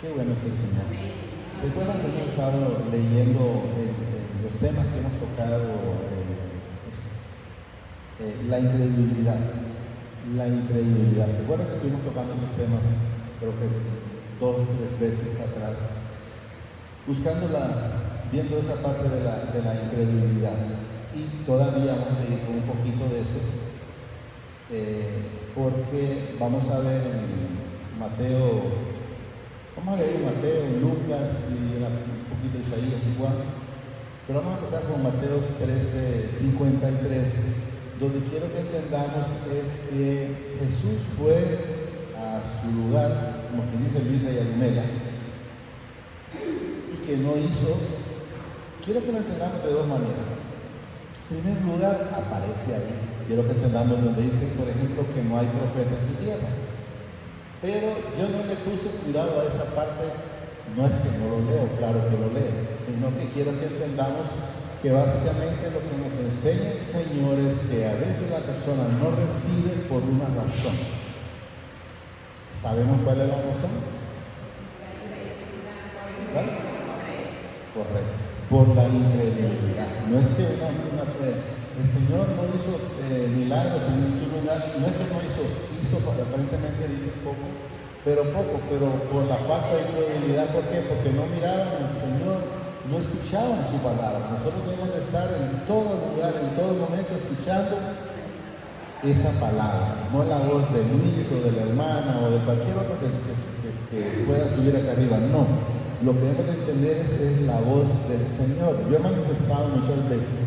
Qué bueno es el Señor. Recuerdan que hemos estado leyendo los temas que hemos tocado, la incredulidad. La incredulidad. ¿Se acuerdan que estuvimos tocando esos temas, creo que 2 o 3 veces atrás, viendo esa parte de la incredulidad? Y todavía vamos a seguir con un poquito de eso, porque vamos a ver en Mateo, vamos a leer en Mateo, en Lucas y un poquito de Isaías y Juan, pero vamos a empezar con Mateo 13:53, donde quiero que entendamos es que Jesús fue a su lugar, como que dice Luisa y Arumela, y que no hizo. Quiero que lo entendamos de 2 maneras. En primer lugar, aparece ahí. Quiero que entendamos donde dice, por ejemplo, que no hay profeta en su tierra. Pero yo no le puse cuidado a esa parte, no es que no lo leo, claro que lo leo, sino que quiero que entendamos que básicamente lo que nos enseña el Señor es que a veces la persona no recibe por una razón. ¿Sabemos cuál es la razón? ¿Cuál? Correcto. Por la incredulidad. No es que el Señor no hizo milagros en su lugar, no es que no hizo aparentemente dice poco, pero por la falta de incredulidad. ¿Por qué? Porque no miraban al Señor, no escuchaban su palabra. Nosotros debemos de estar en todo lugar, en todo momento, escuchando esa palabra, no la voz de Luis o de la hermana o de cualquier otro que pueda subir acá arriba, no. Lo que debemos de entender es la voz del Señor. Yo he manifestado muchas veces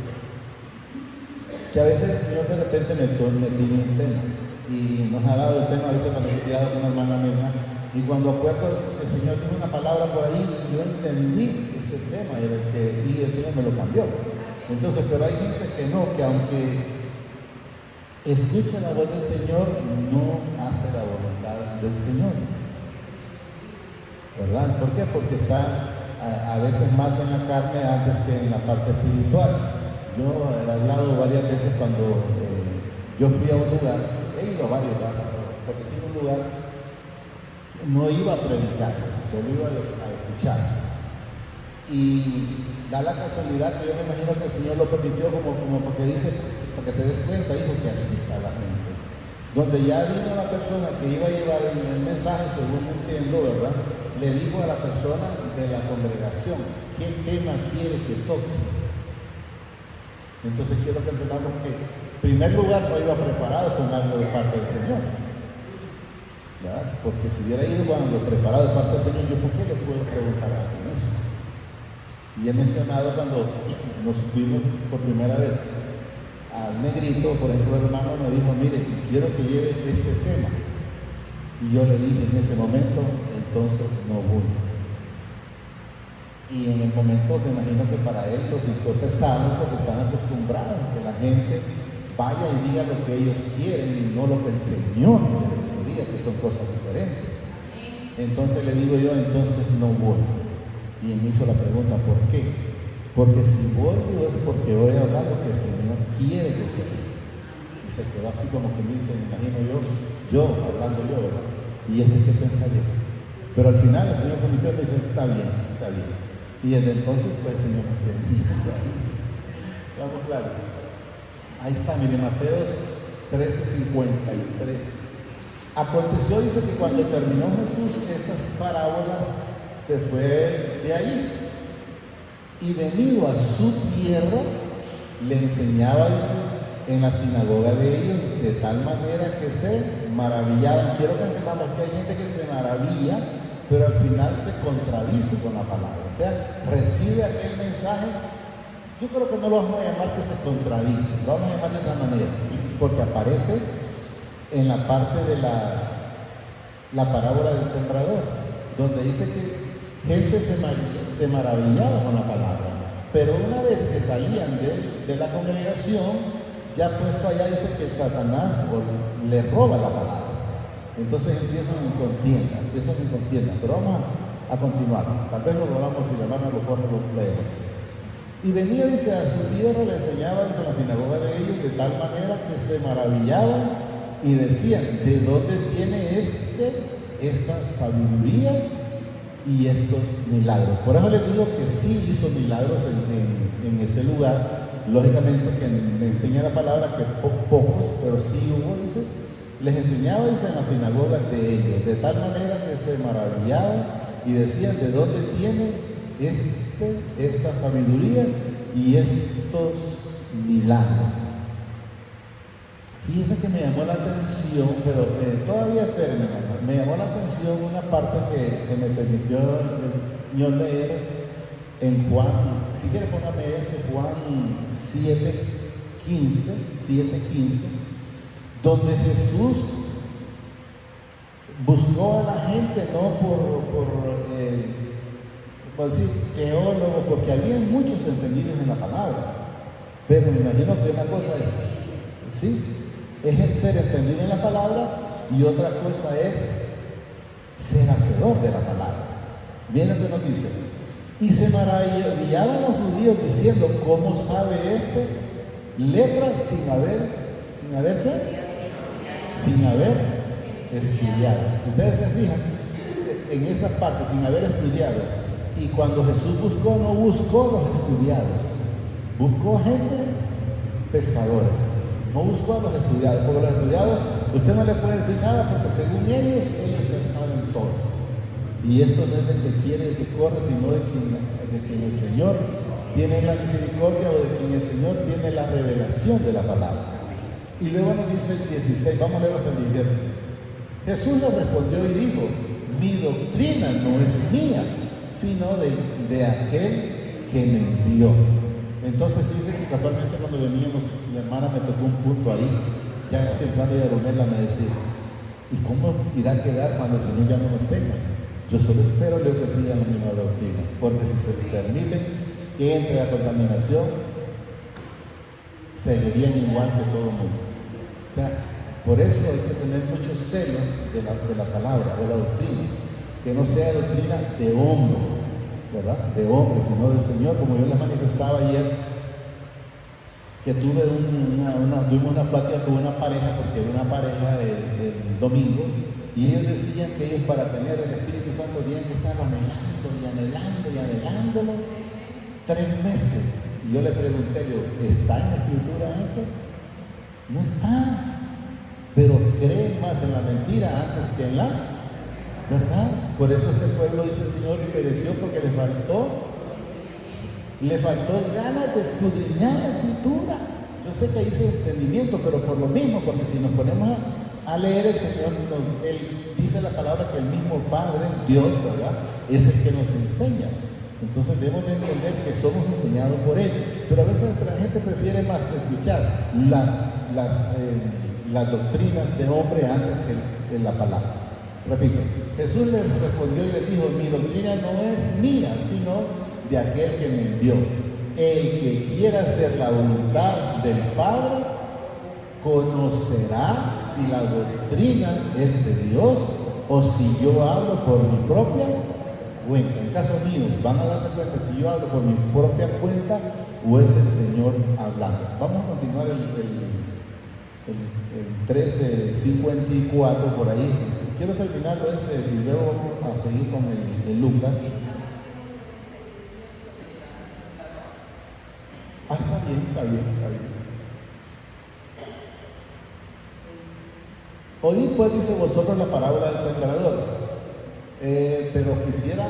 que a veces el Señor de repente me tiene un tema y nos ha dado el tema a veces cuando he quedado con una hermana mía, y cuando acuerdo el Señor dijo una palabra por ahí y yo entendí ese tema y el Señor me lo cambió. Entonces, pero hay gente que no, que aunque escucha la voz del Señor, no hace la voluntad del Señor, ¿verdad? ¿Por qué? Porque está a veces más en la carne antes que en la parte espiritual. Yo he hablado varias veces cuando yo fui a un lugar, he ido a varios lugares, por decir un lugar, no iba a predicar, solo iba a escuchar. Y da la casualidad que yo me imagino que el Señor lo permitió como porque dice, para que te des cuenta, hijo, que asista a la gente. Donde ya vino la persona que iba a llevar el mensaje, según me entiendo, ¿verdad? Le dijo a la persona de la congregación qué tema quiere que toque. Entonces quiero que entendamos que, en primer lugar, no iba preparado con algo de parte del Señor, ¿verdad? Porque si hubiera ido con algo preparado de parte del Señor, ¿yo por qué le puedo preguntar algo en eso? Y he mencionado cuando nos fuimos por primera vez al Negrito, por ejemplo, el hermano me dijo, mire, quiero que lleve este tema. Y yo le dije en ese momento, entonces no voy. Y en el momento me imagino que para él lo sintió pesado porque están acostumbrados a que la gente vaya y diga lo que ellos quieren y no lo que el Señor les diga, que son cosas diferentes. Entonces le digo yo, entonces no voy. Y él me hizo la pregunta, ¿por qué? Porque si voy yo es porque voy a hablar lo que el Señor quiere que se diga. Y se quedó así como que dice, me imagino yo hablando yo, ¿verdad? ¿Y qué pensaría? Pero al final el Señor permitió y me dice, está bien. Y desde entonces, pues el Señor nos tiene ahí. Vamos, claro. Ahí está, mire, Mateo 13:53. Aconteció, dice, que cuando terminó Jesús estas parábolas, se fue de ahí. Y venido a su tierra, le enseñaba, dice, en la sinagoga de ellos, de tal manera que se maravillaban. Quiero que entendamos que hay gente que se maravilla, pero al final se contradice con la palabra. O sea, recibe aquel mensaje. Yo creo que no lo vamos a llamar que se contradice, lo vamos a llamar de otra manera, porque aparece en la parte de la parábola del sembrador, donde dice que gente se maravillaba con la palabra, pero una vez que salían de la congregación, ya puesto allá dice que Satanás le roba la palabra. Entonces empiezan en contienda. Pero vamos a continuar. Tal vez lo logramos, si la hermana lo pone, lo leemos. Y venía, dice, a su tierra, le enseñaba, dice, en la sinagoga de ellos, de tal manera que se maravillaban y decían, ¿de dónde tiene esta sabiduría y estos milagros. Por eso les digo que sí hizo milagros en ese lugar. Lógicamente que me enseña la palabra que pocos, pero sí hubo, dice. Les enseñaba, dice, en las sinagogas de ellos, de tal manera que se maravillaban y decían: ¿de dónde tiene esta sabiduría y estos milagros? Fíjense que me llamó la atención, pero todavía espérenme, me llamó la atención una parte que me permitió el Señor leer en Juan. Si quiere póngame ese Juan 7:15, donde Jesús buscó a la gente no por decir teólogo, porque había muchos entendidos en la palabra, pero me imagino que una cosa es, sí, es ser entendido en la palabra y otra cosa es ser hacedor de la palabra. Miren lo que nos dice: y se maravillaban los judíos diciendo: ¿cómo sabe letras sin haber qué? Sin haber estudiado. Si ustedes se fijan en esa parte, sin haber estudiado, y cuando Jesús buscó, no buscó los estudiados, buscó gente pescadores, no buscó a los estudiados, porque los estudiados usted no le puede decir nada, porque según ellos ya saben todo. Y esto no es del que quiere, del que corre, sino de quien el Señor tiene la misericordia, o de quien el Señor tiene la revelación de la palabra. Y luego nos dice el 16, vamos a leer hasta el 17. Jesús le respondió y dijo: mi doctrina no es mía, sino de aquel que me envió. Entonces fíjense que casualmente cuando veníamos, mi hermana me tocó un punto ahí, ya casi entrando a Yarumerla, me decía: ¿y cómo irá a quedar cuando el Señor ya no nos tenga? Yo solo espero, Leo, que sigan la misma doctrina, porque si se permiten que entre la contaminación, seguirían igual que todo el mundo. O sea, por eso hay que tener mucho celo de la palabra, de la doctrina, que no sea doctrina de hombres, ¿verdad? De hombres, sino del Señor, como yo les manifestaba ayer, que tuvimos una plática con una pareja, porque era una pareja el domingo, y ellos decían que ellos, para tener el Espíritu Santo, tenían que estar anhelándolo 3 meses. Y yo le pregunté, ¿está en la Escritura eso? No está, pero creen más en la mentira antes que en la verdad. Por eso este pueblo, dice el Señor, pereció, porque le faltó ganas de escudriñar la Escritura. Yo sé que hay ese entendimiento, pero por lo mismo, porque si nos ponemos a leer, el Señor, Él dice la palabra que el mismo Padre, Dios, ¿verdad?, es el que nos enseña. Entonces debemos de entender que somos enseñados por Él. Pero a veces la gente prefiere más escuchar las doctrinas de hombre antes que la palabra. Repito, Jesús les respondió y les dijo: mi doctrina no es mía, sino de aquel que me envió. El que quiera hacer la voluntad del Padre conocerá si la doctrina es de Dios o si yo hablo por mi propia cuenta. En caso mío, van a darse cuenta si yo hablo por mi propia cuenta o es el Señor hablando. Vamos a continuar el 13:54 por ahí. Quiero terminarlo ese y luego vamos a seguir con el Lucas. Está bien. Oíd pues, dice, vosotros la parábola del sembrador, pero quisiera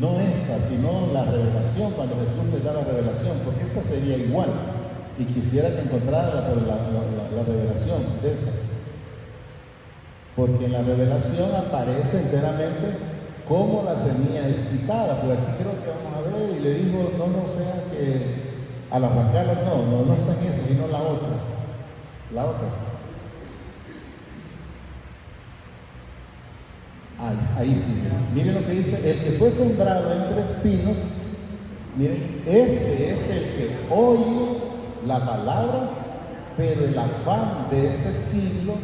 no esta, sino la revelación, cuando Jesús les da la revelación, porque esta sería igual, y quisiera que encontrara la revelación de esa, porque en la revelación aparece enteramente cómo la semilla es quitada, porque aquí creo que vamos a ver, y le dijo: no sea que al arrancarla, no está en esa, sino la otra. Ahí sí, miren lo que dice: el que fue sembrado entre espinos, miren, este es el que oye la palabra, pero el afán de este siglo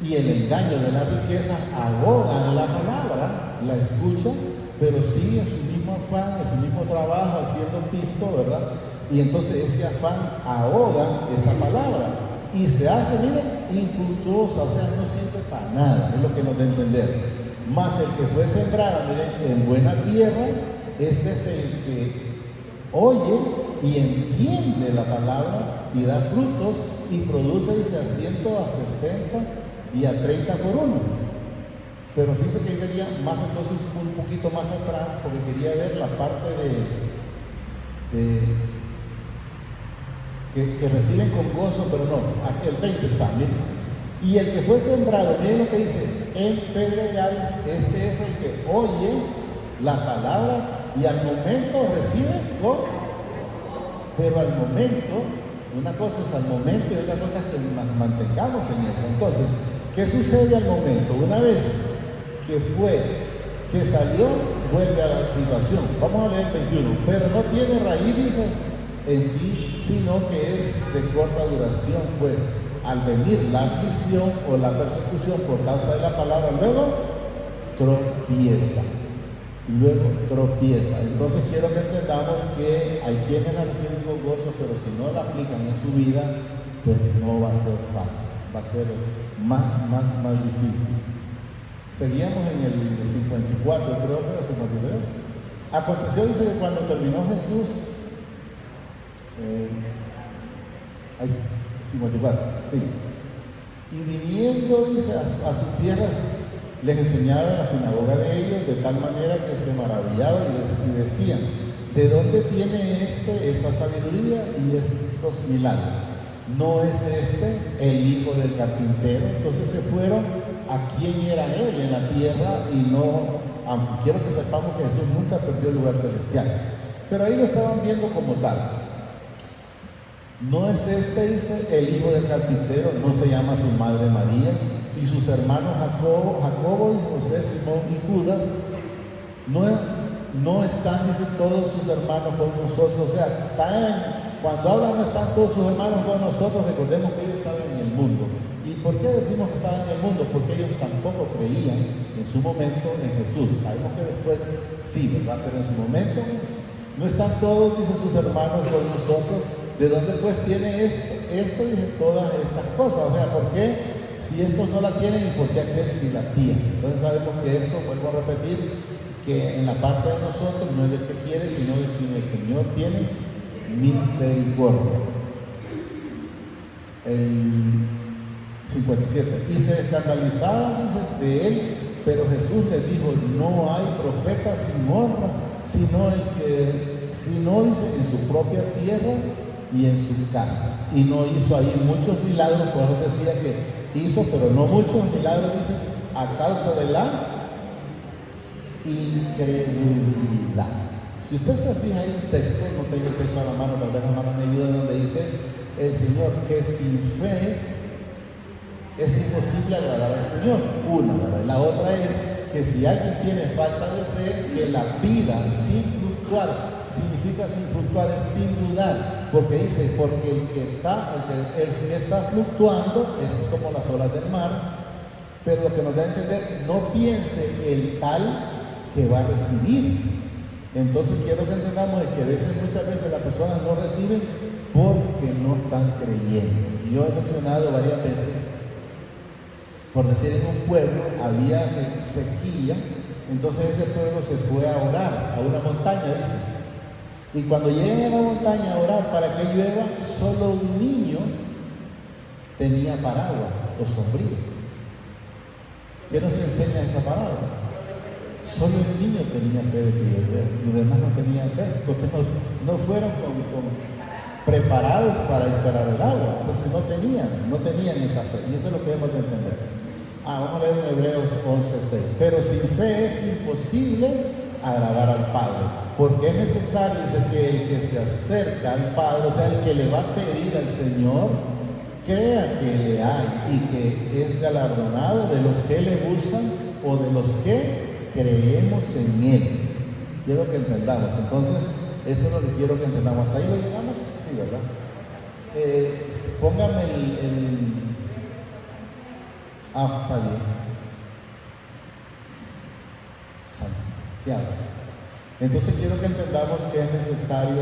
y el engaño de la riqueza ahogan la palabra, la escuchan, pero sigue su mismo afán, en su mismo trabajo, haciendo pisto, ¿verdad? Y entonces ese afán ahoga esa palabra y se hace, miren, infructuosa, o sea, no sirve para nada, es lo que nos da a entender. Mas el que fue sembrado, miren, en buena tierra, este es el que oye y entiende la palabra y da frutos y produce, dice, a 100, a 60 y a 30 por uno. Pero fíjense que yo quería más, entonces un poquito más atrás, porque quería ver la parte que reciben con gozo, pero no, aquí el 20 está, miren. Y el que fue sembrado, miren lo que dice, en pedregales, este es el que oye la palabra y al momento recibe con. Pero al momento, una cosa es al momento y otra cosa es que nos mantengamos en eso. Entonces, ¿qué sucede al momento? Una vez que salió, vuelve a la situación. Vamos a leer 21. Pero no tiene raíz, dice, en sí, sino que es de corta duración, pues al venir la aflicción o la persecución por causa de la palabra, luego tropieza. Entonces quiero que entendamos que hay quienes la reciben con gozo, pero si no la aplican en su vida, pues no va a ser fácil, va a ser más difícil. Seguíamos en el 54, creo que, o 53. Aconteció, dice, que cuando terminó Jesús, ahí está, 54, sí. Y viniendo, dice, a sus tierras, les enseñaba en la sinagoga de ellos, de tal manera que se maravillaban y decían, ¿de dónde tiene esta sabiduría y estos milagros? ¿No es este el hijo del carpintero? Entonces se fueron a quién era él en la tierra y no, aunque quiero que sepamos que Jesús nunca perdió el lugar celestial, pero ahí lo estaban viendo como tal. ¿No es este, dice, el hijo del carpintero? ¿No se llama su madre María? Y sus hermanos Jacobo y José, Simón y Judas, no están, dice, todos sus hermanos con nosotros. O sea, cuando hablan no están todos sus hermanos con nosotros. Recordemos que ellos estaban en el mundo. ¿Y por qué decimos que estaban en el mundo? Porque ellos tampoco creían en su momento en Jesús. Sabemos que después sí, ¿verdad? Pero en su momento no están todos, dice, sus hermanos con nosotros. ¿De dónde pues tiene dice, todas estas cosas? O sea, ¿por qué? Si estos no la tienen, ¿y por qué aquel sí la tiene? Entonces sabemos que esto, vuelvo a repetir, que en la parte de nosotros no es del que quiere, sino de quien el Señor tiene misericordia. El 57. Y se escandalizaban, dice, de él, pero Jesús les dijo, no hay profeta sin honra, sino dice, en su propia tierra y en su casa. Y no hizo ahí muchos milagros, por eso decía que hizo, pero no muchos milagros, dice, a causa de la incredulidad. Si usted se fija, hay un texto, no tengo el texto a la mano, tal vez la mano me ayude, donde dice el Señor que sin fe es imposible agradar al Señor. Una, ¿verdad? La otra es que si alguien tiene falta de fe, que la pida sin fluctuar. Significa sin fluctuar, es sin dudar, porque dice, porque el que está fluctuando es como las olas del mar, pero lo que nos da a entender, no piense el tal que va a recibir. Entonces quiero que entendamos de que muchas veces las personas no reciben porque no están creyendo. Yo he mencionado varias veces, por decir, en un pueblo había sequía, entonces ese pueblo se fue a orar a una montaña, dice. Y cuando llegan a la montaña a orar para que llueva, solo un niño tenía paraguas o sombrío. ¿Qué nos enseña esa palabra? Solo el niño tenía fe de que lloviera, los demás no tenían fe, porque no fueron preparados para esperar el agua, entonces no tenían esa fe, y eso es lo que debemos de entender. Vamos a leer en Hebreos 11:6. Pero sin fe es imposible agradar al Padre, porque es necesario, dice, que el que se acerca al Padre, o sea, el que le va a pedir al Señor, crea que le hay y que es galardonado de los que le buscan o de los que creemos en Él. Quiero que entendamos, entonces, eso es lo que quiero que entendamos. ¿Hasta ahí lo llegamos? Sí, ¿verdad? Póngame está bien. Santiago. Entonces quiero que entendamos que es necesario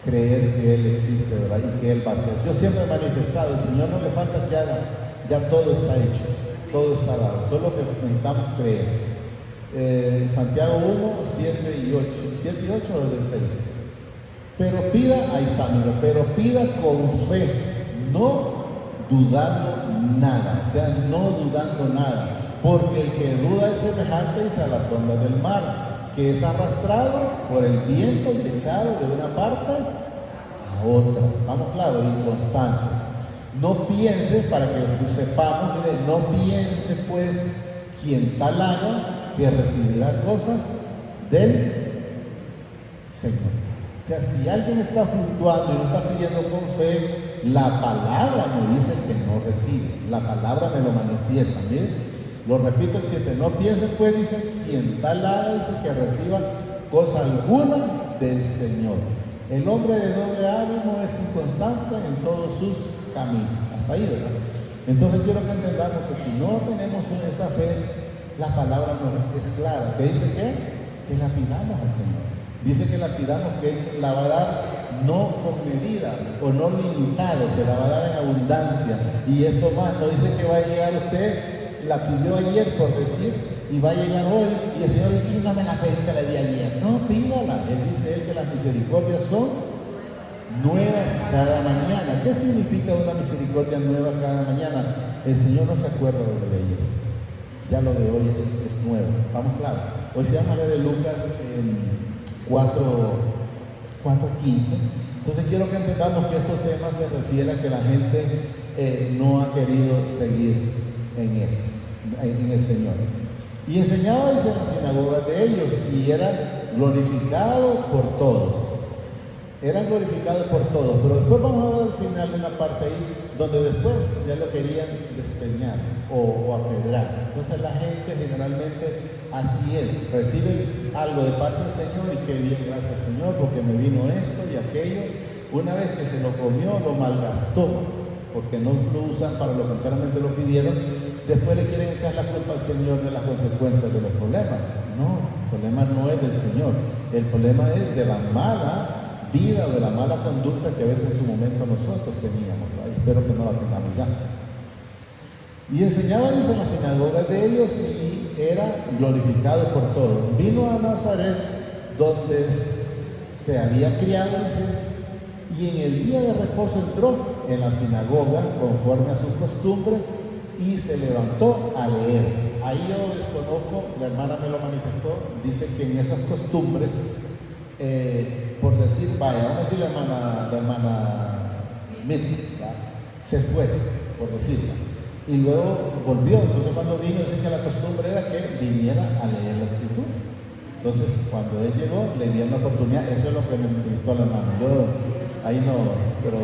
creer que Él existe, ¿verdad? Y que Él va a hacer. Yo siempre he manifestado, al Señor no le falta que haga, ya todo está hecho. todo está dado, solo que necesitamos creer. Santiago 1, 7 y 8, 7 y 8 del 6. Pero pida, ahí está, mira, pero pida con fe, no dudando nada, o sea, no dudando nada, porque el que duda es semejante a las ondas del mar, que es arrastrado por el viento y echado de una parte a otra. Estamos claros, inconstante. No piense, para que sepamos, mire, no piense pues quien tal haga que recibirá cosas del Señor. O sea, si alguien está fluctuando y no está pidiendo con fe, la palabra me dice que no recibe. La palabra me lo manifiesta. Miren, lo repito el 7. No piensen pues, dice, quien tal haga, dice que reciba cosa alguna del Señor. El hombre de doble ánimo es inconstante en todos sus caminos. Hasta ahí, ¿verdad? Entonces quiero que entendamos que si no tenemos esa fe, la palabra no es clara. ¿Qué dice qué? Que la pidamos al Señor. Dice que la pidamos, que Él la va a dar no con medida o no limitado, se la va a dar en abundancia. Y esto más, no dice que va a llegar usted, la pidió ayer por decir, y va a llegar hoy, y el Señor dice, no me la pedí que la di ayer. No, pídala. Él dice Él que las misericordias son nuevas cada mañana. ¿Qué significa una misericordia nueva cada mañana? El Señor no se acuerda de lo de ayer. Ya lo de hoy es nuevo. ¿Estamos claros? Hoy se llama de Lucas 4:15. Entonces quiero que entendamos que estos temas se refieren a que la gente no ha querido seguir en eso, en el Señor. Y enseñaba, dice, en las sinagogas de ellos, y era glorificado por todos. Eran glorificados por todos, pero después vamos a ver al final una parte ahí donde después ya lo querían despeñar o apedrar. Entonces la gente generalmente así es, recibe algo de parte del Señor y qué bien, gracias Señor, porque me vino esto y aquello. Una vez que se lo comió, lo malgastó, porque no lo usan para lo que enteramente lo pidieron. Después le quieren echar la culpa al Señor de las consecuencias de los problemas. No, el problema no es del Señor, el problema es de la mala vida, de la mala conducta que a veces en su momento nosotros teníamos. Espero que no la tengamos ya. Y enseñaba, dice, en las sinagogas de ellos y era glorificado por todos. Vino a Nazaret, donde se había criado, dice, y en el día de reposo entró en la sinagoga conforme a su costumbre y se levantó a leer. Ahí yo desconozco, la hermana me lo manifestó, dice que en esas costumbres, por decir, vaya, vamos a decir la hermana Mirna, se fue, por decirlo, y luego volvió. Entonces cuando vino, dice que la costumbre era que viniera a leer la escritura. Entonces cuando él llegó, le dieron la oportunidad. Eso es lo que me gustó a la hermana. Yo ahí no, pero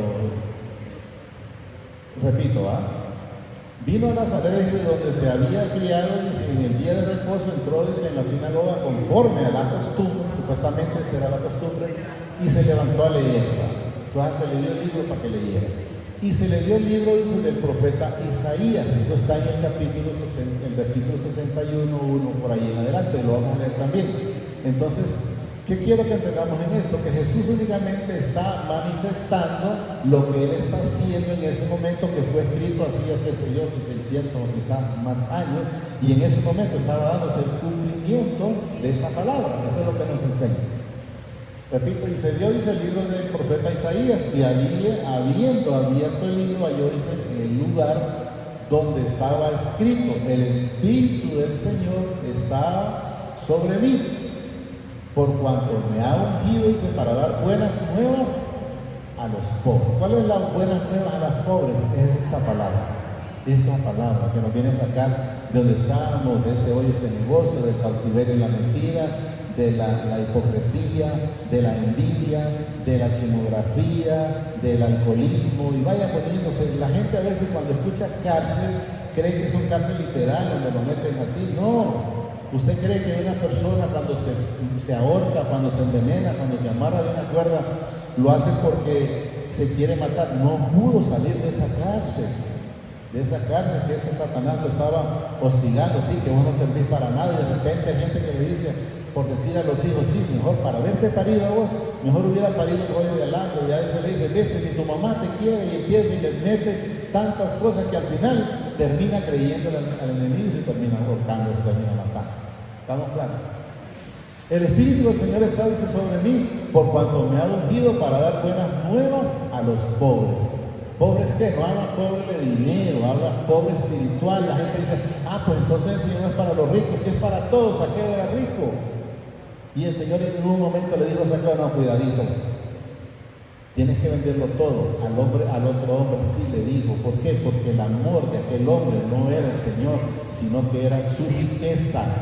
repito, vino a Nazaret, de donde se había criado, y en el día de reposo entró, dice, en la sinagoga conforme a la costumbre, supuestamente esa era la costumbre, y se levantó a leer. Entonces se le dio el libro para que leyera. Y se le dio el libro, dice, del profeta Isaías. Eso está en el capítulo 60, el versículo 61, 1, por ahí en adelante, lo vamos a leer también. Entonces, ¿qué quiero que entendamos en esto? Que Jesús únicamente está manifestando lo que Él está haciendo en ese momento, que fue escrito hacía, qué sé yo, si 600 o quizás más años, y en ese momento estaba dándose el cumplimiento de esa palabra. Eso es lo que nos enseña. Repito, y se dio, dice, el libro del profeta Isaías, y habiendo abierto el libro, halló, dice, el lugar donde estaba escrito: el Espíritu del Señor está sobre mí, por cuanto me ha ungido, dice, para dar buenas nuevas a los pobres. ¿Cuáles son las buenas nuevas a los pobres? Es esta palabra que nos viene a sacar de donde estábamos, de ese hoyo, ese negocio, del cautiverio y la mentira, de la hipocresía, de la envidia, de la chismografía, del alcoholismo, y vaya poniéndose. La gente a veces cuando escucha cárcel cree que es un cárcel literal donde lo meten así. No. ¿Usted cree que una persona cuando se ahorca, cuando se envenena, cuando se amarra de una cuerda, lo hace porque se quiere matar? No pudo salir de esa cárcel. De esa cárcel que ese Satanás lo estaba hostigando, sí, que vos no servís para nada, y de repente hay gente que le dice, por decir a los hijos, sí, mejor para verte parido a vos, mejor hubiera parido un rollo de alambre, y a veces le dice, viste, ni tu mamá te quiere, y empieza y le mete tantas cosas que al final termina creyendo al enemigo y se termina ahorcando, se termina matando. ¿Estamos claros? El Espíritu del Señor está, dice, sobre mí, por cuanto me ha ungido para dar buenas nuevas a los pobres. ¿Pobres qué? No habla pobres de dinero, habla pobre espiritual. La gente dice, pues entonces el Señor no es para los ricos, si es para todos. Saqueo era rico. Y el Señor en ningún momento le dijo a Saqueo, no, cuidadito, tienes que venderlo todo. Al otro hombre sí le dijo. ¿Por qué? Porque el amor de aquel hombre no era el Señor, sino que eran sus riquezas.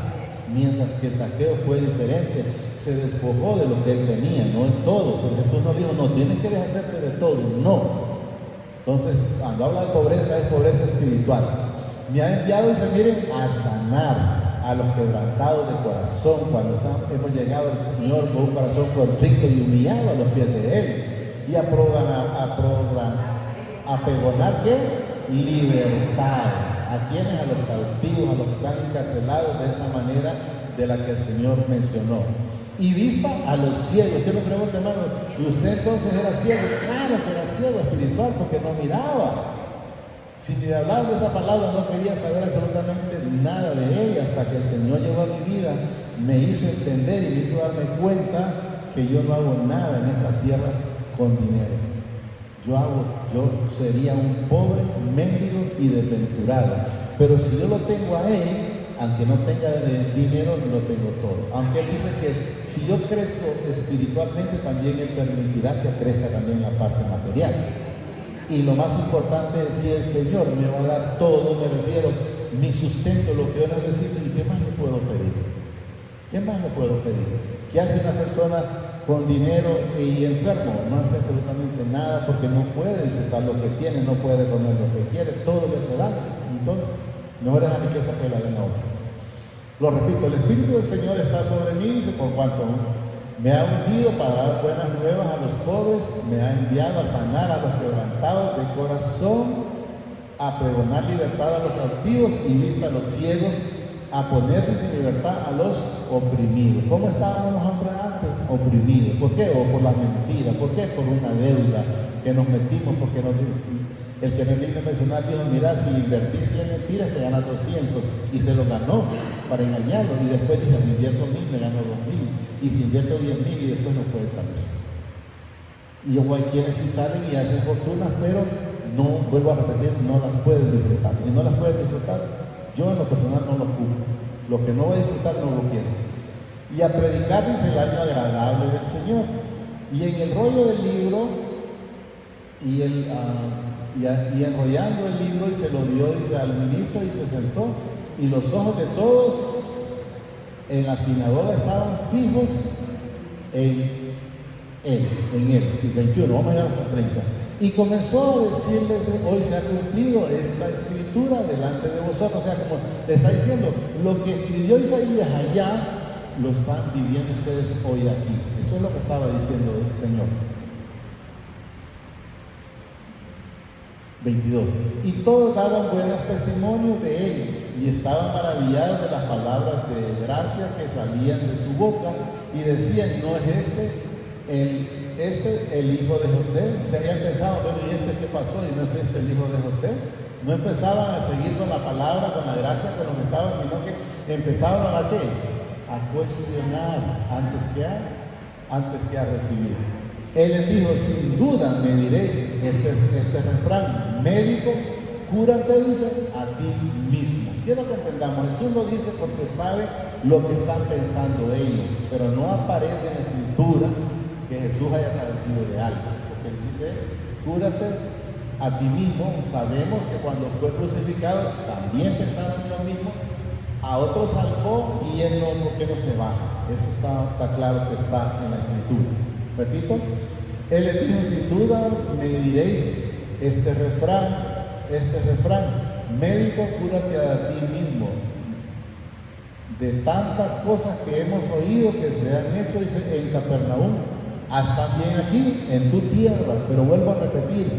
Mientras que Saqueo fue diferente, se despojó de lo que él tenía, no en todo. Porque Jesús no dijo, no, tienes que deshacerte de todo, no. Entonces, cuando habla de pobreza, es pobreza espiritual. Me ha enviado, dice, miren, a sanar a los quebrantados de corazón. Cuando hemos llegado al Señor con un corazón contrito y humillado a los pies de Él. Y a pregonar, ¿qué? Libertad. ¿A quienes? A los cautivos, a los que están encarcelados de esa manera de la que el Señor mencionó. Y vista a los ciegos. Usted me pregunta, hermano, ¿y usted entonces era ciego? Claro que era ciego espiritual, porque no miraba. Si me hablaban de esta palabra, no quería saber absolutamente nada de ella, hasta que el Señor llegó a mi vida, me hizo entender y me hizo darme cuenta que yo no hago nada en esta tierra con dinero. Yo sería un pobre, mendigo y desventurado. Pero si yo lo tengo a Él, aunque no tenga dinero, lo tengo todo. Aunque Él dice que si yo crezco espiritualmente, también Él permitirá que crezca también la parte material. Y lo más importante es, si el Señor me va a dar todo, me refiero, mi sustento, lo que yo necesito, ¿y qué más le puedo pedir? ¿Qué más le puedo pedir? ¿Qué hace una persona con dinero y enfermo? No hace absolutamente nada, porque no puede disfrutar lo que tiene, no puede comer lo que quiere, todo le hace daño. Entonces, mejor es la riqueza que la den a otro. Lo repito, el Espíritu del Señor está sobre mí, dice, por cuanto me ha ungido para dar buenas nuevas a los pobres, me ha enviado a sanar a los quebrantados de corazón, a pregonar libertad a los cautivos y vista a los ciegos, a poner, dice, libertad a los oprimidos. ¿Cómo estábamos nosotros antes? Oprimidos. ¿Por qué? O por la mentira. ¿Por qué? Por una deuda que nos metimos, porque el que me vino a mencionar dijo, mira, si invertís 100 mentiras te ganas 200, y se lo ganó para engañarlo, y después dice, si invierto 1000 me gano 2000, y si invierto 10,000 y después no puede salir. Y luego hay quienes sí salen y hacen fortunas, pero no, vuelvo a repetir, no las pueden disfrutar, y no las pueden disfrutar, yo en lo personal no lo cubro. Lo que no voy a disfrutar no lo quiero. Y a predicar, dice, el año agradable del Señor. Y en el rollo del libro, y enrollando el libro, y se lo dio, dice, al ministro, y se sentó, y los ojos de todos en la sinagoga estaban fijos en él, sí, 21, vamos a llegar hasta 30. Y comenzó a decirles, hoy se ha cumplido esta escritura delante de vosotros. O sea, como le está diciendo, lo que escribió Isaías allá, lo están viviendo ustedes hoy aquí. Eso es lo que estaba diciendo el Señor. 22. Y todos daban buenos testimonios de Él, y estaban maravillados de las palabras de gracia que salían de su boca, y decían, ¿no es el hijo de José? O sea, ya empezaban, bueno, ¿y qué pasó? ¿Y no es el hijo de José? No empezaban a seguir con la palabra, con la gracia con lo que estaban, sino que empezaban ¿a qué? A cuestionar antes que a recibir. Él les dijo, sin duda me diréis este refrán, médico, cúrate, dice, a ti mismo. Quiero que entendamos, Jesús lo dice porque sabe lo que están pensando ellos, pero no aparece en la Escritura que Jesús haya padecido de algo, porque él dice, cúrate a ti mismo. Sabemos que cuando fue crucificado también pensaron en lo mismo, a otros salvó y él no, ¿por qué no se baja? Eso está claro que está en la Escritura. Repito, él les dijo, sin duda me diréis este refrán, médico, cúrate a ti mismo. De tantas cosas que hemos oído que se han hecho, dice, en Capernaum, haz también aquí, en tu tierra. Pero vuelvo a repetir,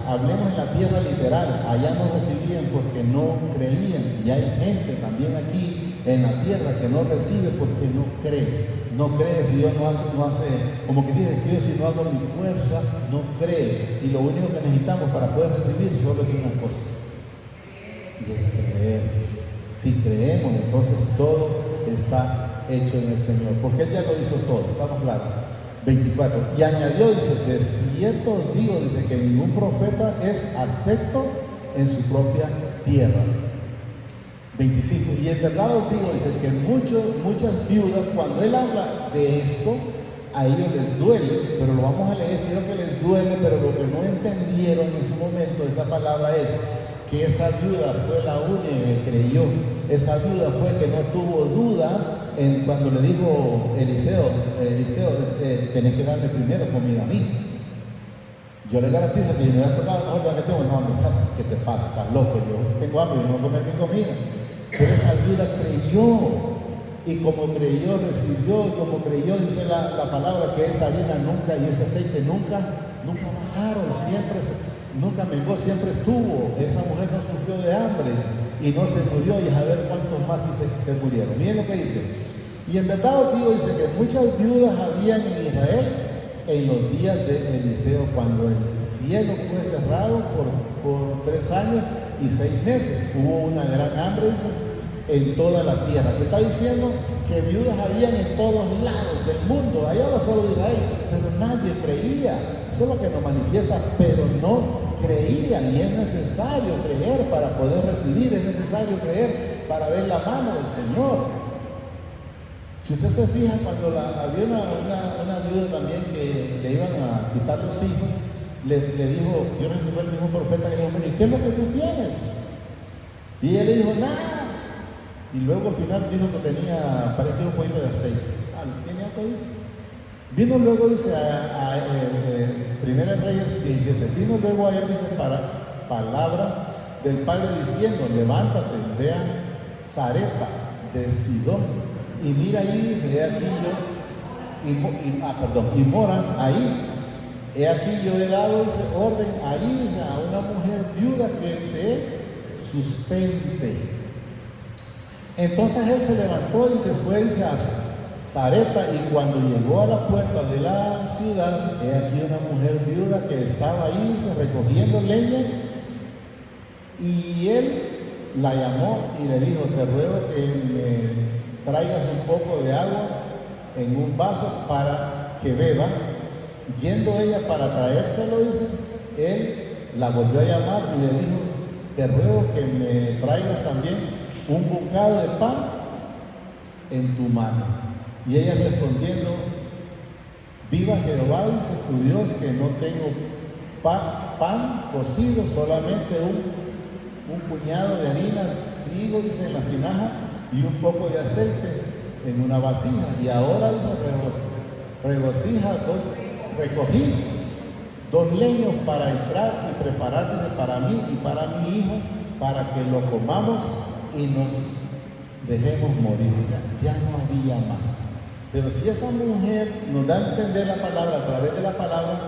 hablemos en la tierra literal, allá no recibían porque no creían, y hay gente también aquí en la tierra que no recibe porque no cree. No cree, si Dios no hace, como que dice, que yo si no hago mi fuerza, no cree. Y lo único que necesitamos para poder recibir solo es una cosa, y es creer. Si creemos, entonces todo está hecho en el Señor, porque Él ya lo hizo todo, estamos claros. 24, y añadió, dice, de cierto os digo, dice, que ningún profeta es acepto en su propia tierra. 25, y en verdad os digo, dice, que muchas viudas, cuando Él habla de esto, a ellos les duele, pero lo vamos a leer, quiero que les duele, pero lo que no entendieron en su momento, esa palabra es que esa viuda fue la única que creyó. Esa viuda fue que no tuvo duda cuando le dijo Eliseo, tenés que darme primero comida a mí. Yo le garantizo que si me hubiera tocado mejor que tengo, no, hombre, ¿qué te pasa? Estás loco, yo tengo hambre y no voy a comer mi comida. Pero esa viuda creyó, y como creyó, recibió, y como creyó, dice la palabra, que esa harina nunca y ese aceite nunca bajaron, nunca mengó, siempre estuvo. Esa mujer no sufrió de hambre y no se murió, y a ver cuántos más se murieron. Miren lo que dice. Y en verdad os digo, dice, que muchas viudas habían en Israel en los días de Eliseo, cuando el cielo fue cerrado por 3 años y 6 meses. Hubo una gran hambre, dice, en toda la tierra. Te está diciendo que viudas habían en todos lados del mundo. Allá no solo de Israel, pero nadie creía. Eso es lo que nos manifiesta, pero no creían, y es necesario creer para poder recibir, es necesario creer para ver la mano del Señor. Si usted se fija, cuando había una viuda también que le iban a quitar los hijos, le dijo, yo no sé si fue el mismo profeta que le dijo, ¿y qué es lo que tú tienes? Y ella le dijo, nada. Y luego al final dijo que tenía, parece que un poquito de aceite. ¿Tiene algo ahí? Vino luego, dice, a Primera Reyes 17, vino luego a él, dice, para palabra del Padre diciendo, levántate, ve a Sarepta de Sidón, y mira ahí, dice, he aquí yo, y moran ahí. He aquí yo he dado, dice, orden ahí, dice, a una mujer viuda que te sustente. Entonces él se levantó y se fue, dice, a Sarepta, y cuando llegó a la puerta de la ciudad, he aquí una mujer viuda que estaba ahí, dice, recogiendo leña, y él la llamó y le dijo, te ruego que me traigas un poco de agua en un vaso para que beba. Yendo ella para traérselo, dice, él la volvió a llamar y le dijo, te ruego que me traigas también un bocado de pan en tu mano. Y ella respondiendo, viva Jehová, dice tu Dios, que no tengo pan cocido, solamente un puñado de harina, trigo, dice, en las tinajas, y un poco de aceite en una vasija. Y ahora, dice, recogí 2 leños para entrar y preparar, dice, para mí y para mi hijo, para que lo comamos y nos dejemos morir. O sea, ya no había más. Pero si esa mujer nos da a entender la palabra, a través de la palabra,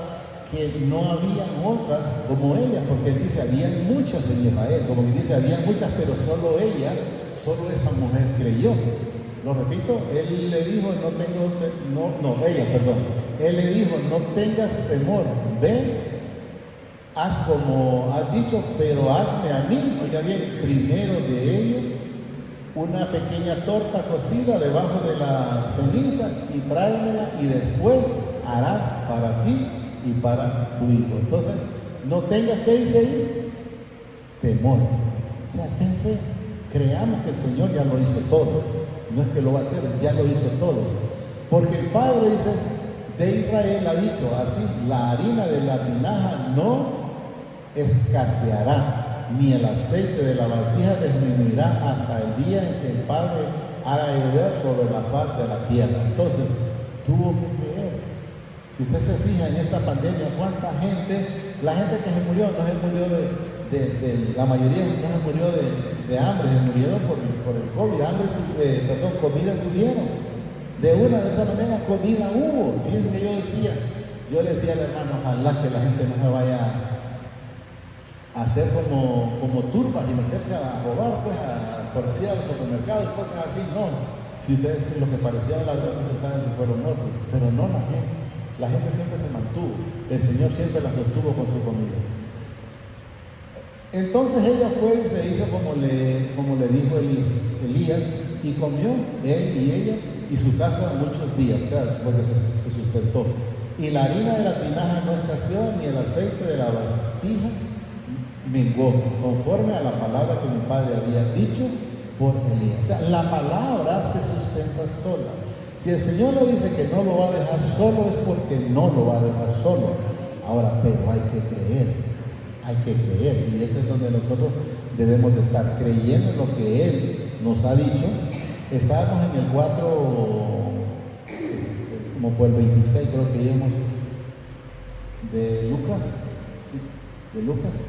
que no había otras como ella, porque él dice, habían muchas en Israel, como que dice, habían muchas, pero solo esa mujer creyó. Lo repito, él le dijo, él le dijo, no tengas temor, ven, haz como has dicho, pero hazme a mí, oiga bien, primero de ello, una pequeña torta cocida debajo de la ceniza y tráemela, y después harás para ti y para tu hijo. Entonces, no tengas que irse ahí, temor. O sea, ten fe, creamos que el Señor ya lo hizo todo. No es que lo va a hacer, ya lo hizo todo. Porque el Padre, dice, de Israel ha dicho así, la harina de la tinaja no escaseará, ni el aceite de la vasija disminuirá hasta el día en que el Padre haga llover sobre la faz de la tierra. Entonces, tuvo que creer. Si usted se fija en esta pandemia, cuánta gente, la gente que se murió, no se murió la mayoría no se murió de hambre, se murieron por el COVID, comida tuvieron. De una u otra manera, comida hubo. Fíjense que yo le decía al hermano, ojalá que la gente no se vaya a hacer como turbas y meterse a robar, pues, por decir, a los supermercados y cosas así. No, si ustedes los que parecían ladrones, ustedes saben que fueron otros, pero no la gente. La gente siempre se mantuvo, el Señor siempre la sostuvo con su comida. Entonces ella fue y se hizo como le dijo Elías, y comió él y ella y su casa muchos días, o sea, porque se sustentó. Y la harina de la tinaja no escaseó, ni el aceite de la vasija menguó, conforme a la palabra que mi padre había dicho por Elías. O sea, la palabra se sustenta sola. Si el Señor le dice que no lo va a dejar solo, es porque no lo va a dejar solo. Ahora, pero hay que creer, y ese es donde nosotros debemos de estar, creyendo en lo que Él nos ha dicho. Estábamos en el 4, como por el 26, creo que íbamos, de Lucas, ¿sí? De Lucas.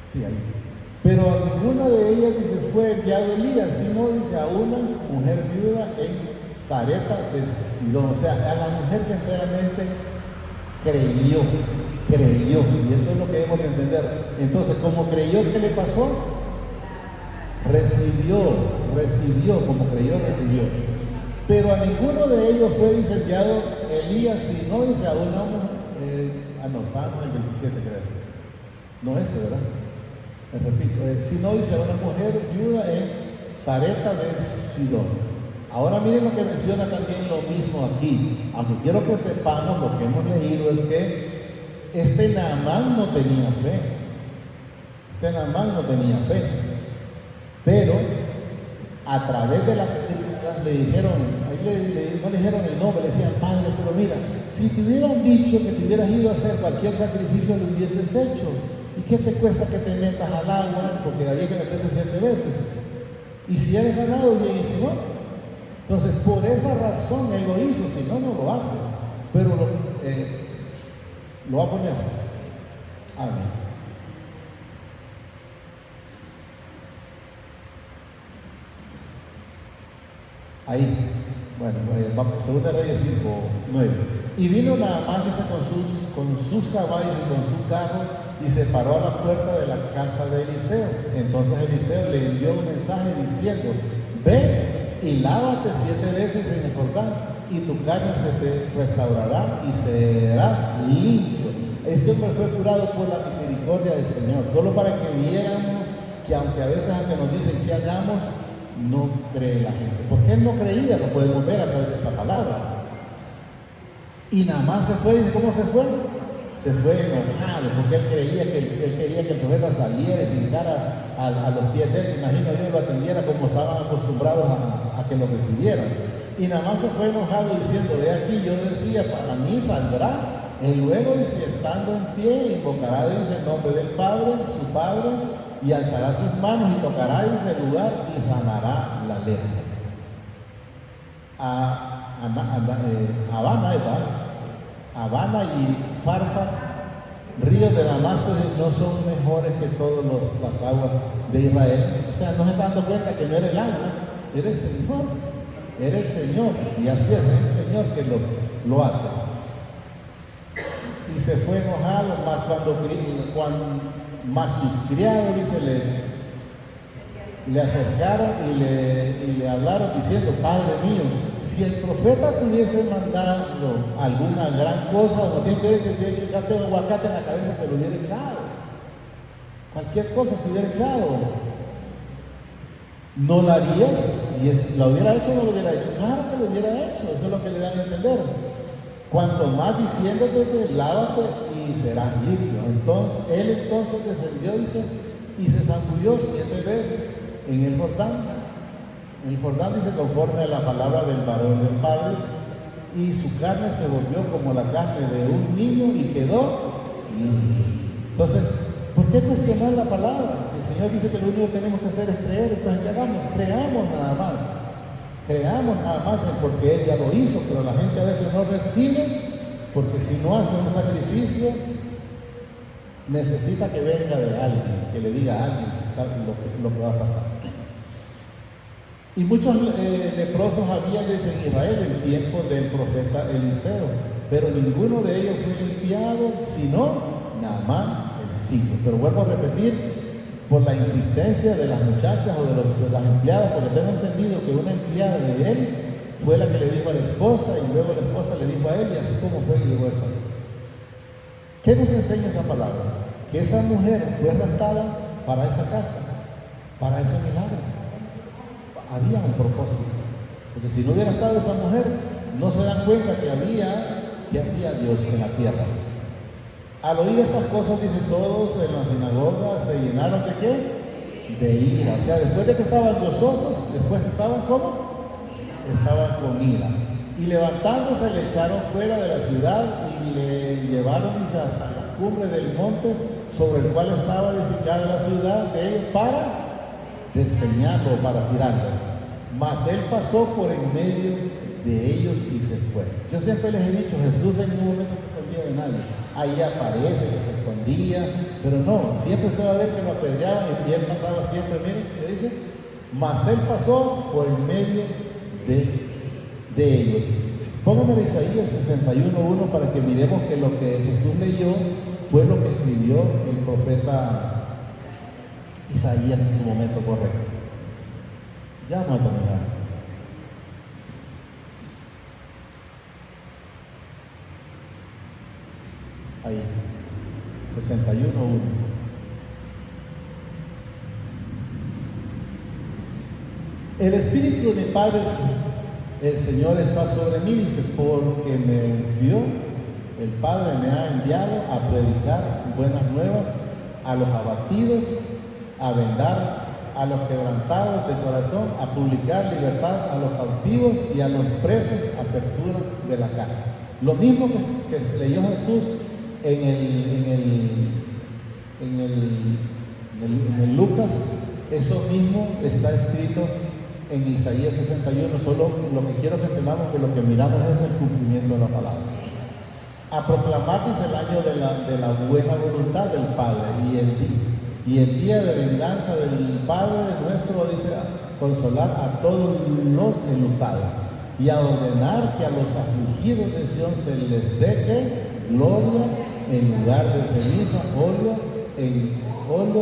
Sí, ahí. Pero a ninguna de ellas, dice, fue enviado Elías, sino, dice, a una mujer viuda en Sarepta de Sidón. O sea, a la mujer que enteramente creyó, y eso es lo que debemos de entender. Entonces, como creyó, ¿qué le pasó? Recibió, como creyó, recibió. Pero a ninguno de ellos fue enviado Elías, sino, dice, a una mujer, estábamos en el 27, creo. No ese, ¿verdad? Les repito, sino, dice, a una mujer viuda en Sarepta de Sidón. Ahora miren lo que menciona también lo mismo aquí, aunque quiero que sepamos lo que hemos leído, es que este Naamán no tenía fe, pero a través de las escrituras le dijeron, no le dijeron el nombre, le decían, padre, pero mira, si te hubieran dicho que te hubieras ido a hacer cualquier sacrificio, lo hubieses hecho. ¿Y qué te cuesta que te metas al agua? Porque había que meterse 7 veces. Y si eres sanado, bien, y si no. Entonces, por esa razón Él lo hizo, si no, no lo hace. Pero lo va a poner. Amén. Ahí, bueno, vamos, 2 Reyes 5, 9. Y vino Naamán, dice, con sus caballos y con su carro, y se paró a la puerta de la casa de Eliseo. Entonces Eliseo le envió un mensaje diciendo, ve y lávate 7 veces en el Jordán, y tu carne se te restaurará y serás limpio. Ese hombre fue curado por la misericordia del Señor, solo para que viéramos que aunque a veces aunque nos dicen que hagamos, no cree la gente. Porque él no creía, lo podemos ver a través de esta palabra. Y nada más se fue, dice, ¿cómo se fue? Se fue enojado, porque él quería que el profeta saliera y se hincara a los pies de él. Me imagino yo lo atendiera como estaban acostumbrados a que lo recibieran. Y nada más se fue enojado diciendo, ve aquí, yo decía, para mí saldrá. Y luego dice, estando en pie, invocará, dice, el nombre del Padre, su Padre, y alzará sus manos y tocará, dice, el lugar y sanará la lepra. Habana y Farfa, ríos de Damasco, no son mejores que todas las aguas de Israel. O sea, no se están dando cuenta que no era el agua, era el Señor, y así es el Señor que lo hace. Y se fue enojado, más sus criados, dice, le acercaron y le hablaron diciendo, Padre mío, si el profeta te hubiese mandado alguna gran cosa, como tiene que ver, si te he hecho echarte aguacate en la cabeza, se lo hubiera echado. Cualquier cosa se hubiera echado. ¿No la harías? Y ¿la hubiera hecho o no lo hubiera hecho? Claro que lo hubiera hecho, eso es lo que le dan a entender. Cuanto más diciéndote, lávate y serás limpio. Entonces, él descendió y se zambulló 7 veces en el Jordán. En el Jordán, dice, conforme a la palabra del varón del Padre, y su carne se volvió como la carne de un niño y quedó limpio. Entonces, ¿por qué cuestionar la palabra? Si el Señor dice que lo único que tenemos que hacer es creer, entonces ¿qué hagamos? Creamos nada más porque Él ya lo hizo, pero la gente a veces no recibe, porque si no hace un sacrificio, necesita que venga de alguien, que le diga a alguien lo que va a pasar. Y muchos leprosos había desde Israel en tiempo del profeta Eliseo, pero ninguno de ellos fue limpiado, sino Naamán el sirio. Pero vuelvo a repetir, por la insistencia de las muchachas o de las empleadas, porque tengo entendido que una empleada de él fue la que le dijo a la esposa, y luego la esposa le dijo a él, y así como fue y llegó eso. ¿Qué nos enseña esa palabra? que esa mujer fue raptada para esa casa, para ese milagro. Había un propósito, porque si no hubiera estado esa mujer, no se dan cuenta que había Dios en la tierra. Al oír estas cosas, dice, todos en la sinagoga se llenaron ¿de qué? De ira. O sea, después de que estaban gozosos, después estaban ¿cómo? Estaban con ira. Y levantándose le echaron fuera de la ciudad y le llevaron, dice, hasta la cumbre del monte sobre el cual estaba edificada la ciudad de ellos para despeñarlo, para tirarlo. Mas él pasó por en medio de ellos y se fue. Yo siempre les he dicho, Jesús en ningún momento se escondía de nadie. Ahí aparece que se escondía, pero no, siempre usted va a ver que lo apedreaban y él pasaba siempre, miren, ¿qué dice? Mas él pasó por en medio de ellos. Póngame Isaías 61:1 para que miremos que lo que Jesús leyó fue lo que escribió el profeta Isaías en su momento correcto. Ya vamos a terminar. Ahí, 61:1. El Espíritu de mi Padre, el Señor está sobre mí, dice, porque me ungió, el Padre me ha enviado a predicar buenas nuevas a los abatidos, a vendar a los quebrantados de corazón, a publicar libertad a los cautivos y a los presos, apertura de la cárcel. Lo mismo que se leyó Jesús en el Lucas, eso mismo está escrito en Isaías 61, solo lo que quiero que entendamos que lo que miramos es el cumplimiento de la palabra. A proclamar, dice, el año de la buena voluntad del Padre y el día de venganza del Padre nuestro, dice, a consolar a todos los enlutados y a ordenar que a los afligidos de Sión se les dé ¿qué? Gloria en lugar de ceniza, óleo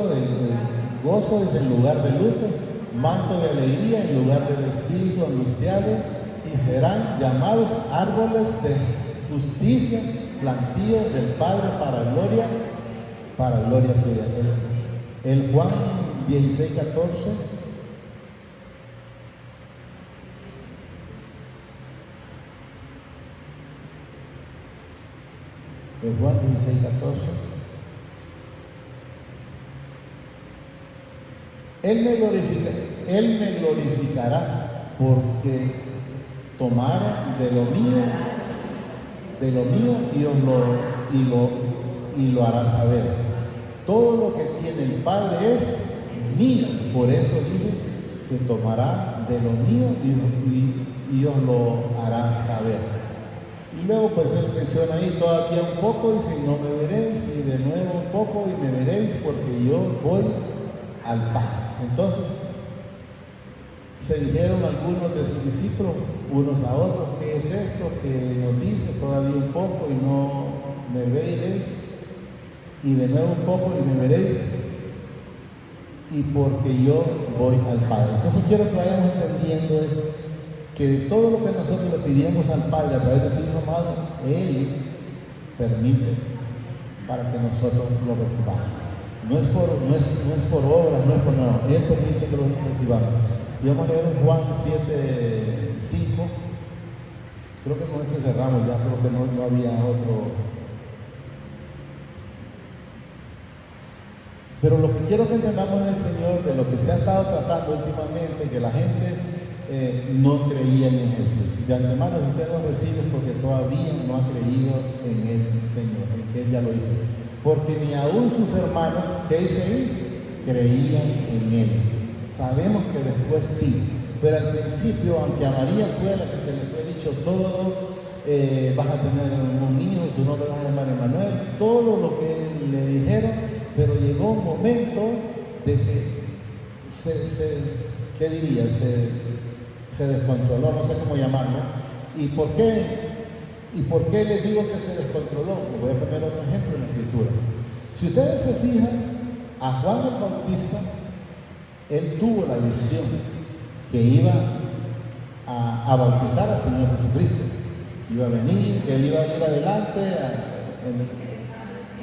de gozo es en lugar de luto, manto de alegría en lugar del espíritu angustiado, y serán llamados árboles de justicia, plantío del Padre para gloria suya. El Juan 16:14. El Juan 16:14. Él me glorificará porque tomaron de lo mío y lo hará saber. Todo lo que tiene el Padre es mío. Por eso dije que tomará de lo mío y os lo hará saber. Y luego pues él menciona ahí todavía un poco, dice, no me veréis, y de nuevo un poco y me veréis, porque yo voy al Padre. Entonces se dijeron algunos de sus discípulos unos a otros, ¿qué es esto que nos dice todavía un poco y no me veréis? Y de nuevo un poco y me veréis, y porque yo voy al Padre. Entonces quiero que vayamos entendiendo es que todo lo que nosotros le pidamos al Padre a través de su Hijo amado, Él permite para que nosotros lo recibamos. No es por obras, no es por nada. Él permite que lo recibamos. Y vamos a leer en Juan 7:5. Creo que con ese cerramos ya, creo que no había otro. Pero lo que quiero que entendamos en el Señor, de lo que se ha estado tratando últimamente, que la gente no creía en Jesús. De antemano, si usted no recibe es porque todavía no ha creído en el Señor, en que Él ya lo hizo. Porque ni aún sus hermanos, ¿qué dice ahí? Creían en Él. Sabemos que después sí, pero al principio, aunque a María fue la que se le fue dicho todo, vas a tener un hijo, su nombre vas a llamar Emmanuel, todo lo que le dijeron, pero llegó un momento de que se descontroló, no sé cómo llamarlo. ¿Y por qué les digo que se descontroló? Les voy a poner otro ejemplo en la Escritura. Si ustedes se fijan, a Juan el Bautista, él tuvo la visión que iba a bautizar al Señor Jesucristo, que iba a venir, que él iba a ir adelante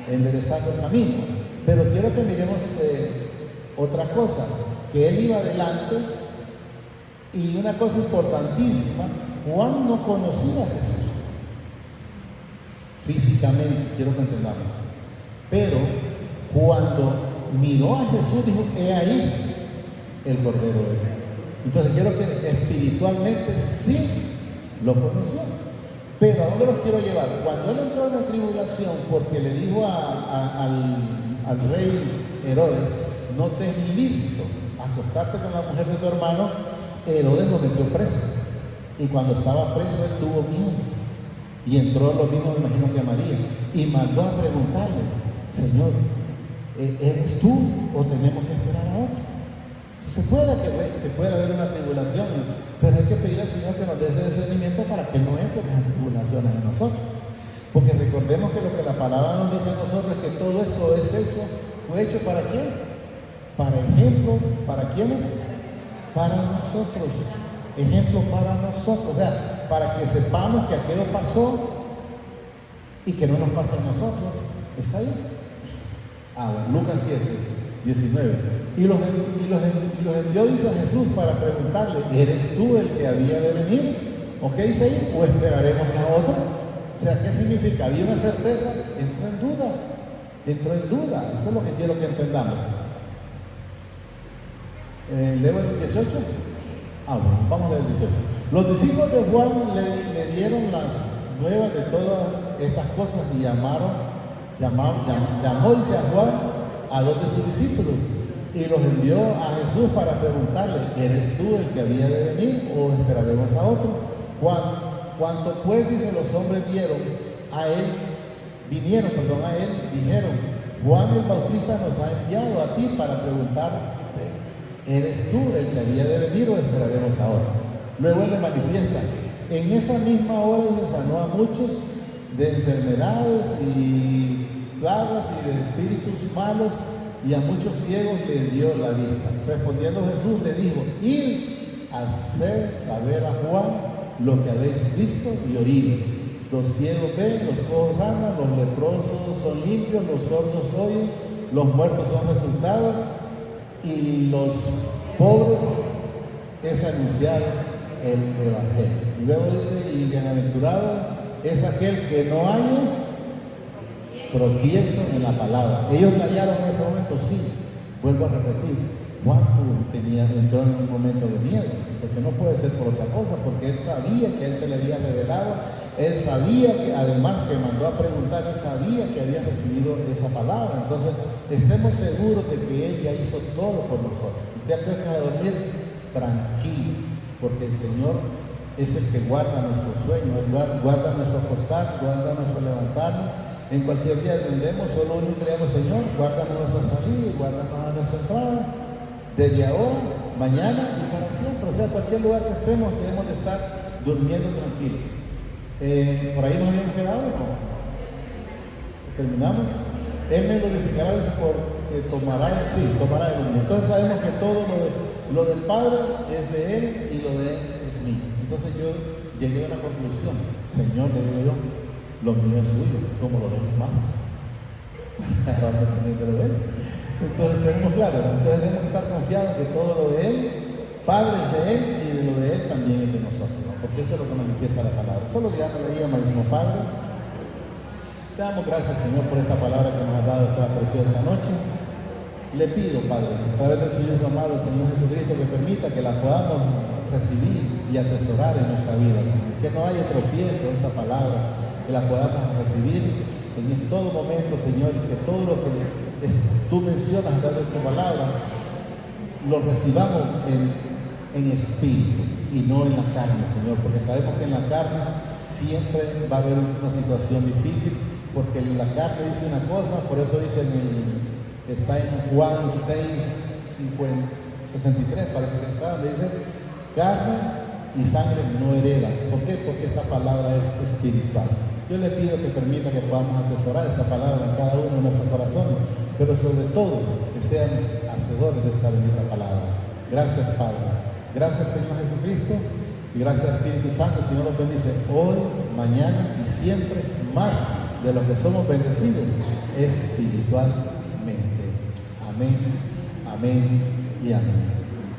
enderezando el camino. Pero quiero que miremos otra cosa, que él iba adelante, y una cosa importantísima, Juan no conocía a Jesús físicamente, quiero que entendamos. Pero cuando miró a Jesús, dijo: he ahí el Cordero de Dios. Entonces quiero que espiritualmente sí lo conoció. Pero ¿a dónde los quiero llevar? Cuando él entró en la tribulación, porque le dijo al rey Herodes: no te es lícito acostarte con la mujer de tu hermano, Herodes lo metió preso. Y cuando estaba preso, él tuvo miedo. Y entró lo mismo, me imagino, que María. Y mandó a preguntarle: Señor, ¿eres tú o tenemos que esperar a otro? Se puede que pueda haber una tribulación, pero hay que pedir al Señor que nos dé ese discernimiento para que no entren las tribulaciones en nosotros. Porque recordemos que lo que la palabra nos dice a nosotros es que todo esto fue hecho ¿para quién? Para ejemplo, ¿para quiénes? Para nosotros. Ejemplo para nosotros, o sea, para que sepamos que aquello pasó y que no nos pase a nosotros. ¿Está ahí? Bueno, Lucas 7, 19. Y los envió, dice, a Jesús para preguntarle: ¿eres tú el que había de venir? ¿O qué dice ahí? ¿O esperaremos a otro? O sea, ¿qué significa? Había una certeza, entró en duda. Eso es lo que quiero que entendamos. ¿Leo el 18? Bueno, vamos a leer el 18. Los discípulos de Juan le dieron las nuevas de todas estas cosas y llamó, dice, a Juan a 2 de sus discípulos y los envió a Jesús para preguntarle: ¿eres tú el que había de venir o esperaremos a otro? Cuando pues, dice, los hombres vinieron a él, dijeron: Juan el Bautista nos ha enviado a ti para preguntarte: ¿eres tú el que había de venir o esperaremos a otro? Luego él le manifiesta: en esa misma hora se sanó a muchos de enfermedades y plagas y de espíritus malos, y a muchos ciegos le dio la vista. Respondiendo Jesús le dijo: id a hacer saber a Juan lo que habéis visto y oído. Los ciegos ven, los cojos andan, los leprosos son limpios, los sordos oyen, los muertos son resucitados, y los pobres es anunciar el Evangelio. Y luego dice: y bienaventurado es aquel que no haya tropiezo en la palabra. Ellos la hallaron en ese momento, sí. Vuelvo a repetir, Juan entró en un momento de miedo, porque no puede ser por otra cosa, porque él sabía que él se le había revelado, él sabía que, además que mandó a preguntar, él sabía que había recibido esa palabra. Entonces, estemos seguros de que él ya hizo todo por nosotros. Usted acuesta a dormir tranquilo, porque el Señor es el que guarda nuestros sueños, guarda nuestro acostar, guarda nuestro levantarnos. En cualquier día entendemos, solo uno creemos: Señor, guárdanos nuestra salida y guárdanos a nuestra entrada, desde ahora, mañana y para siempre. O sea, cualquier lugar que estemos, debemos de estar durmiendo tranquilos. Por ahí nos habíamos quedado, ¿no? ¿Terminamos? Él me glorificará, dice, porque tomará el mundo. Entonces sabemos que todo lo del Padre es de Él y lo de Él es mío. Entonces yo llegué a una conclusión: Señor, le digo yo, lo mío es suyo, como lo de él es más. Agarrarme también de lo de él. Entonces tenemos claro, ¿no? Entonces tenemos que estar confiados que todo lo de él, Padre, es de él, y de lo de él también es de nosotros, ¿no? Porque eso es lo que manifiesta la palabra. Solo digámosle ahí, amadísimo Padre, te damos gracias, Señor, por esta palabra que nos has dado esta preciosa noche. Le pido, Padre, a través de su Hijo amado, el Señor Jesucristo, que permita que la podamos recibir y atesorar en nuestra vida, Señor. Que no haya tropiezo esta palabra, que la podamos recibir en todo momento, Señor, y que todo lo que tú mencionas desde tu palabra lo recibamos en espíritu y no en la carne, Señor, porque sabemos que en la carne siempre va a haber una situación difícil, porque la carne dice una cosa. Por eso dice está en Juan 6:63, parece que está, donde dice: carne y sangre no heredan. ¿Por qué? Porque esta palabra es espiritual. Yo le pido que permita que podamos atesorar esta palabra en cada uno de nuestros corazones, pero sobre todo que seamos hacedores de esta bendita palabra. Gracias, Padre. Gracias, Señor Jesucristo, y gracias, Espíritu Santo. Señor, nos bendice hoy, mañana y siempre más de lo que somos bendecidos espiritualmente. eternamente. Amén, amén y amén.